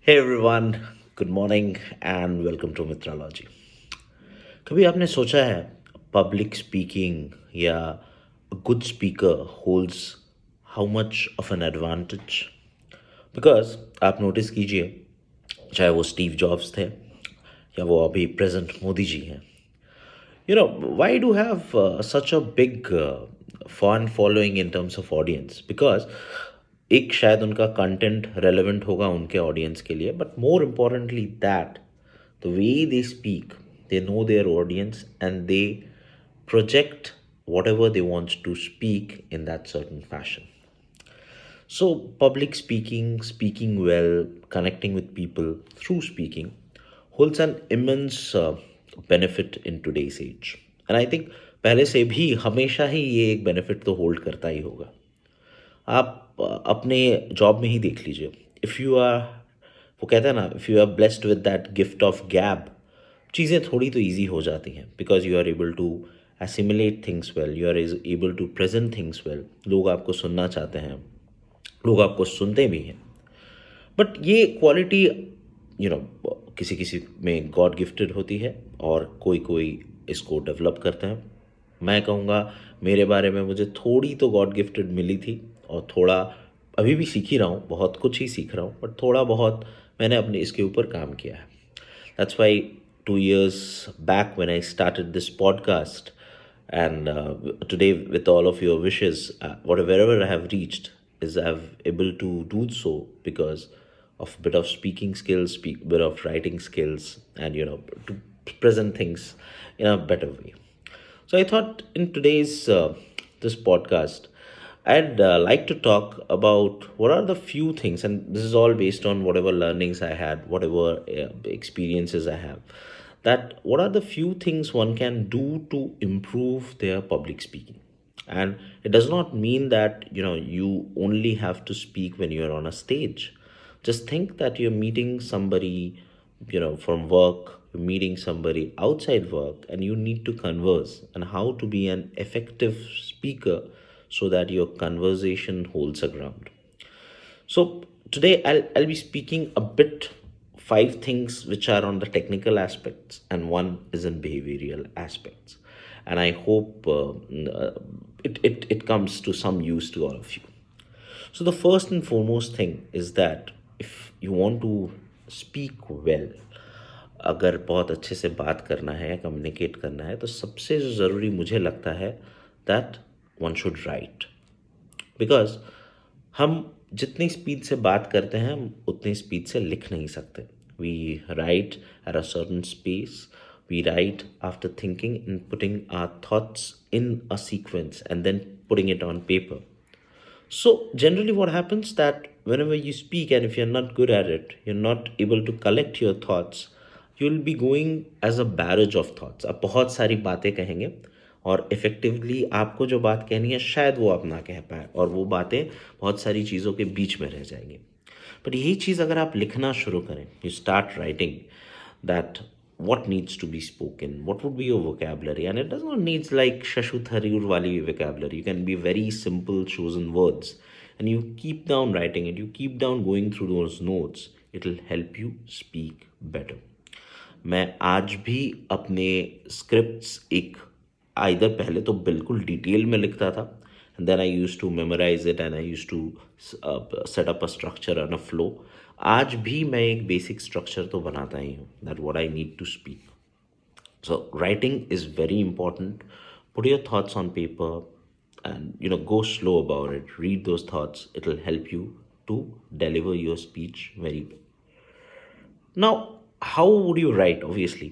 Hey everyone, good morning and welcome to Mitrology. कभी आपने सोचा है पब्लिक स्पीकिंग या good speaker holds how much of an advantage? Because आप notice कीजिए, चाहे वो स्टीव जॉब्स थे या वो अभी प्रेजेंट मोदी जी हैं, why do have such a big fan following in terms of audience? Because एक शायद उनका कंटेंट रेलेवेंट होगा उनके ऑडियंस के लिए, but more importantly that the way they speak, they know their audience and they project whatever they want to speak in that certain fashion. So, public speaking, speaking well, connecting with people through speaking holds an immense benefit in today's age. And I think पहले से भी हमेशा ही ये एक benefit तो hold करता ही होगा. आप अपने जॉब में ही देख लीजिए. इफ़ यू आर, वो कहते हैं ना, if you are blessed with that gift of gab, चीज़ें थोड़ी तो ईजी हो जाती हैं because you are able to assimilate things well, you are able to present things well. लोग आपको सुनना चाहते हैं, लोग आपको सुनते भी हैं. बट ये क्वालिटी किसी किसी में गॉड गिफ्टेड होती है और कोई कोई इसको डेवलप करते हैं. मैं कहूँगा मेरे बारे में मुझे थोड़ी तो गॉड गिफ्टेड मिली थी और थोड़ा अभी भी सीख ही रहा हूँ, बहुत कुछ ही सीख रहा हूँ, बट थोड़ा बहुत मैंने अपने इसके ऊपर काम किया है. That's why 2 years back when I started this podcast, and today with all of your wishes, wherever I have reached is I've able to do so because of bit of speaking skills, bit of writing skills, and to present things in a better way. So I thought in today's this podcast, I'd like to talk about what are the few things, and this is all based on whatever learnings I had, whatever experiences I have. That what are the few things one can do to improve their public speaking? And it does not mean that you only have to speak when you're on a stage. Just think that you're meeting somebody from work, you're meeting somebody outside work, and you need to converse, and how to be an effective speaker so that your conversation holds a ground. So today I'll be speaking a bit five things which are on the technical aspects and one is in behavioral aspects, and I hope it comes to some use to all of you. So the first and foremost thing is that if you want to speak well, अगर बहुत अच्छे से बात करना है या communicate करना है, तो सबसे ज़रूरी मुझे लगता है that one should write. Because हम जितनी स्पीड से बात करते हैं हम उतनी स्पीड से लिख नहीं सकते. We write at a certain space, we write after thinking and putting our thoughts in a sequence and then putting it on paper. So generally what happens that whenever you speak and if you're not good at it, you're not able to collect your thoughts, you'll be going as a barrage of thoughts. आप बहुत सारी बातें कहेंगे और effectively आपको जो बात कहनी है शायद वो आप ना कह पाए और वो बातें बहुत सारी चीज़ों के बीच में रह जाएंगी. बट यही चीज़ अगर आप लिखना शुरू करें, you start writing that what needs to be spoken, what would be your vocabulary, and it does not need like Shashu Tharoor wali vocabulary. You can be very simple chosen words, and you keep down writing it, you keep down going through those notes, it will help you speak better. मैं आज भी अपने scripts एक either पहले तो बिल्कुल detail में लिखता था, and then I used to memorize it and I used to set up a structure and a flow. आज भी मैं एक बेसिक स्ट्रक्चर तो बनाता ही हूँ that what I need to speak. So writing is very important. Put your thoughts on paper and go slow about it. Read those thoughts. It will help you to deliver your speech very well. Now, how would you write? Obviously,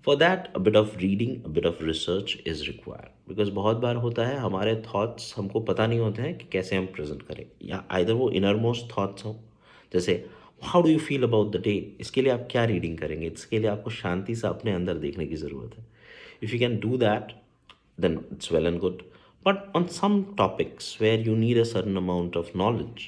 for that a bit of reading, a bit of research is required. Because बहुत बार होता है हमारे thoughts हमको पता नहीं होते हैं कि कैसे हम प्रेजेंट करें, या आइदर वो इनर मोस्ट थॉट्स हो, जैसे how do you feel about the day. इसके लिए आप क्या रीडिंग करेंगे? इसके लिए आपको शांति से अपने अंदर देखने की ज़रूरत है. If you can do that, then it's well and good. But on some topics where you need a certain amount of knowledge,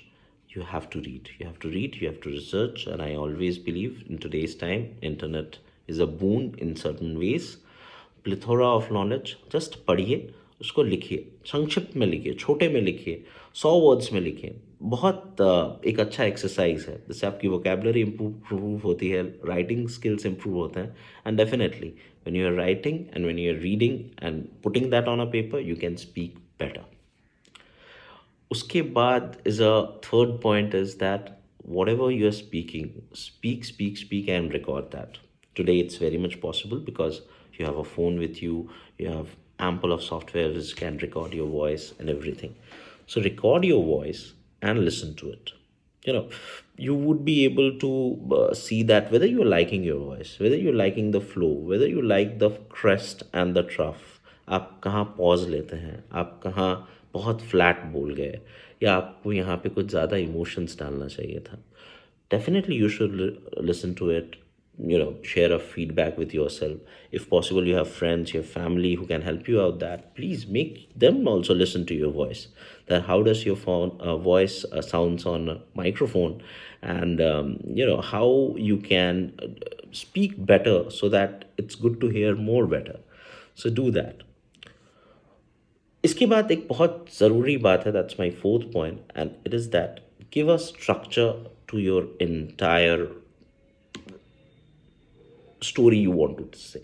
you have to read. You have to read, you have to research, and I always believe in today's time, internet is a boon in certain ways. Plethora of knowledge, just पढ़िए, उसको लिखिए, संक्षिप्त में लिखिए, छोटे में लिखिए, 100 words में लिखिए. बहुत एक अच्छा एक्सरसाइज है, जिससे आपकी वोकेबलरी इम्प्रूव होती है, राइटिंग स्किल्स इम्प्रूव होते हैं, and definitely when you are writing and when you are reading and putting that on a paper you can speak better. उसके बाद is a third point is that whatever you are speaking, speak and record that. Today it's very much possible because you have a phone with you, you have ample of software which can record your voice and everything. So record your voice and listen to it. You know, you would be able to see that whether you're liking your voice, whether you're liking the flow, whether you like the crest and the trough. आप कहाँ pause लेते हैं, आप कहाँ बहुत flat बोल गए, या आपको यहाँ पे कुछ ज़्यादा इमोशंस डालना चाहिए था. Definitely you should listen to it, share a feedback with yourself. If possible, you have friends, you have family who can help you out, that please make them also listen to your voice, that how does your voice sounds on a microphone, and how you can speak better so that it's good to hear more better. So do that. इसके बाद एक बहुत ज़रूरी बात है, that's my fourth point, and it is that give a structure to your entire story you want to say.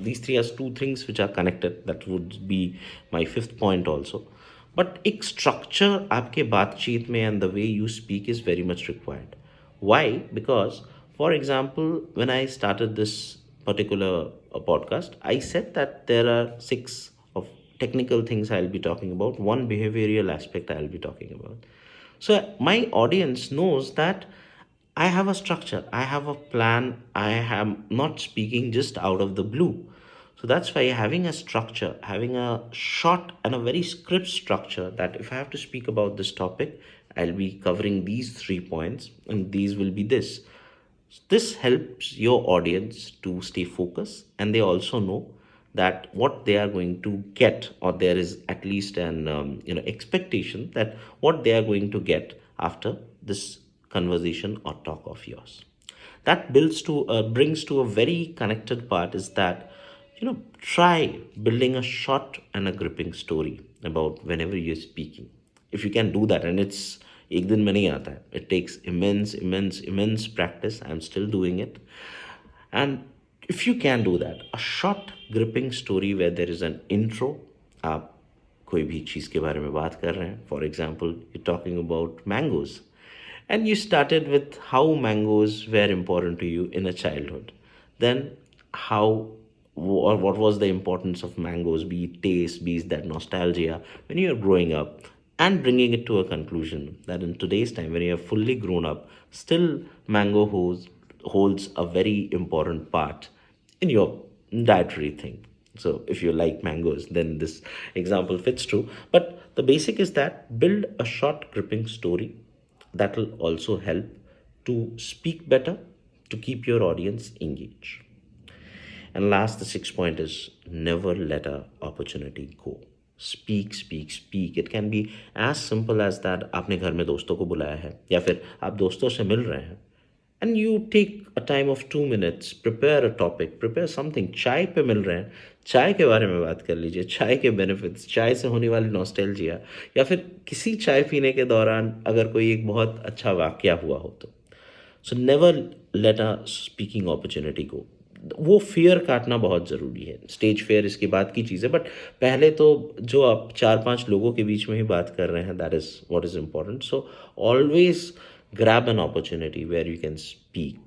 These three are two things which are connected. That would be my fifth point also. But एक structure आपके बातचीत में and the way you speak is very much required. Why? Because, for example, when I started this particular podcast, I said that there are six of technical things I'll be talking about, one behavioral aspect I'll be talking about. So my audience knows that I have a structure, I have a plan, I am not speaking just out of the blue. So that's why having a structure, having a short and a very script structure, that if I have to speak about this topic, I'll be covering these 3 points and these will be this. This helps your audience to stay focused, and they also know that what they are going to get, or there is at least an expectation that what they are going to get after this conversation or talk of yours. That builds to brings to a very connected part is that try building a short and a gripping story about whenever you're speaking. If you can do that, and it's एक दिन में नहीं आता है, it takes immense practice. I'm still doing it. And if you can do that, a short gripping story where there is an intro, आप कोई भी चीज़ के बारे में बात कर रहे हैं, for example you're talking about mangoes, and you started with how mangoes were important to you in a childhood, then how or what was the importance of mangoes, be it taste, be it that nostalgia when you are growing up, and bringing it to a conclusion that in today's time when you are fully grown up, still mango holds a very important part in your dietary thing. So if you like mangoes, then this example fits true. But the basic is that build a short gripping story that will also help to speak better, to keep your audience engaged. And last, the sixth point is never let a opportunity go. Speak. It can be as simple as that आपने घर में दोस्तों को बुलाया है, या फिर आप दोस्तों से मिल रहे हैं, and you take a time of 2 minutes, prepare a topic, prepare something. चाय पे मिल रहे हैं, चाय के बारे में बात कर लीजिए, चाय के बेनिफिट्स, चाय से होने वाली नॉस्टैल्जिया, या फिर किसी चाय पीने के दौरान अगर कोई एक बहुत अच्छा वाकया हुआ हो तो. So never let a speaking opportunity go. वो फियर काटना बहुत ज़रूरी है. स्टेज फेयर इसके बाद की चीज़ है, बट पहले तो जो आप 4-5 लोगों के बीच में ही बात कर रहे हैं, that is what is important. So always grab an opportunity where you can speak.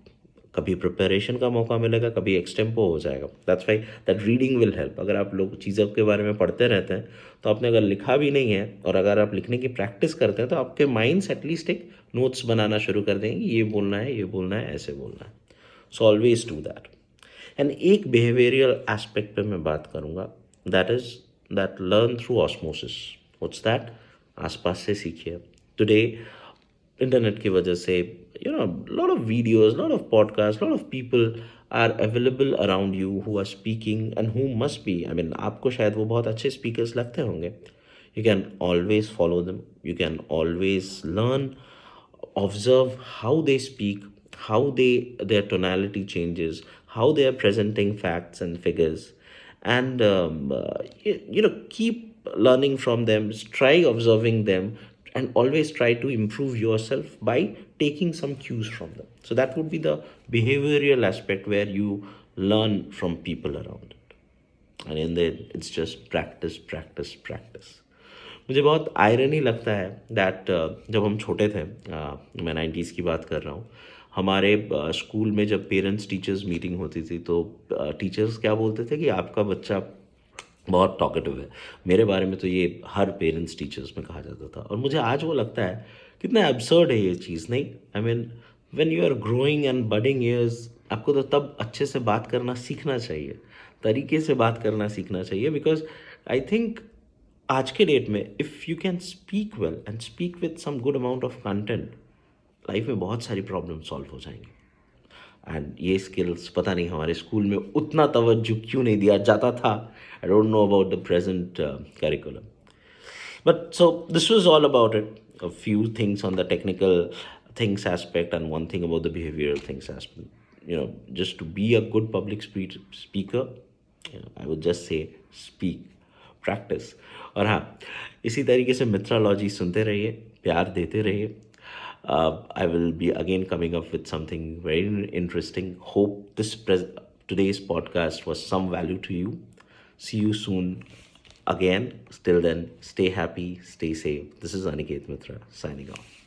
कभी प्रिपरेशन का मौका मिलेगा, कभी एक्सटेम्पो हो जाएगा. That's why that reading will help. अगर आप लोग चीज़ों के बारे में पढ़ते रहते हैं, तो आपने अगर लिखा भी नहीं है और अगर आप लिखने की प्रैक्टिस करते हैं, तो आपके माइंड्स एटलीस्ट एक नोट्स बनाना शुरू कर देंगे, ये बोलना है, ये बोलना है, ऐसे बोलना है. So always do that. And एक बिहेवियरल एस्पेक्ट पे मैं बात करूँगा, that is that learn through osmosis. What's that? आसपास से सीखिए. टुडे इंटरनेट की वजह से lot of videos, lot of podcast, lot of people are available around you who are speaking and who must be, I mean आपको शायद वो बहुत अच्छे स्पीकर्स लगते होंगे. You can always follow them. You can always learn, observe how they speak, how their tonality changes, how they are presenting facts and figures, and keep learning from them. Try observing them, and always try to improve yourself by taking some cues from them. So that would be the behavioral aspect where you learn from people around it. And in the end, it's just practice, practice, practice. मुझे बहुत irony लगता है that जब हम छोटे थे, मैं 90s की बात कर रहा हूँ, हमारे स्कूल में जब पेरेंट्स टीचर्स मीटिंग होती थी तो टीचर्स क्या बोलते थे कि आपका बच्चा बहुत टॉकेटिव है। मेरे बारे में तो ये हर पेरेंट्स टीचर्स में कहा जाता था और मुझे आज वो लगता है कितना एब्सर्ड है ये चीज़, नहीं? I mean when you are growing and budding years, आपको तो तब अच्छे से बात करना सीखना चाहिए, तरीके से बात करना सीखना चाहिए, बिकॉज आई थिंक आज के डेट में if you can speak well and speak with some good amount of content, life में बहुत सारी प्रॉब्लम सॉल्व हो जाएंगी। एंड ये स्किल्स पता नहीं हमारे स्कूल में उतना तवज्जो क्यों नहीं दिया जाता था। I don't know about the present curriculum, but so this was all about it. A few things on the technical things aspect and one thing about the behavioral things aspect. Just to be a good public speaker, I would just say speak, practice. और हाँ, इसी तरीके से मित्रलॉजी सुनते रहिए, प्यार देते रहिए. I will be again coming up with something very interesting. Hope today's podcast was some value to you. See you soon again. Till then, stay happy, stay safe. This is Aniket Mitra signing off.